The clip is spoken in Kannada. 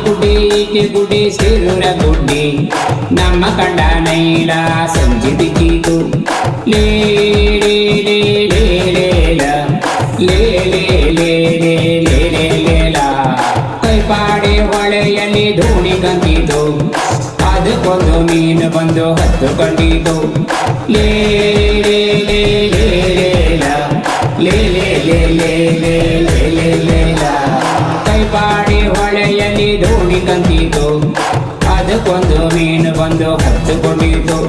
ಗುಡಿ ಗುಡಿ ಸೇರುರ ಗುಡ್ಡಿ ನಮ್ಮ ಕಂಡ ನೈಲ ಸಂಜೆ ಬಿಕ್ಕಿತು ಲೇ ಲೇ ಲೇ ಲೇ ಲೇಲ ಲೇ ಲೇ ಲೇ ಲೇ ಲೇ ಲೇ ಲೇಲ ಕೈಪಾಡೆ ಹೊಳೆಯಲ್ಲಿ ಧೂಳಿ ಕಂದಿತು ಅದಕ್ಕೊಂದು ಮೀನು ಬಂದು ಹತ್ತುಕೊಂಡಿತು ಲೇ ಲೇ ಲೇ ಲೇ ಲೇಲ ಲೇ ಲೇ ಲೇ ಲೇ ಲೇ ಲೇ ಲೇ ಲೇಲ ಕೈಪಾಡಿ ಹೊಳೆಯಲ್ಲಿ ಧೂಳಿ ಕಂದಿತು ಅದಕ್ಕೊಂದು ಮೀನು ಬಂದು ಹತ್ತುಕೊಂಡಿತು.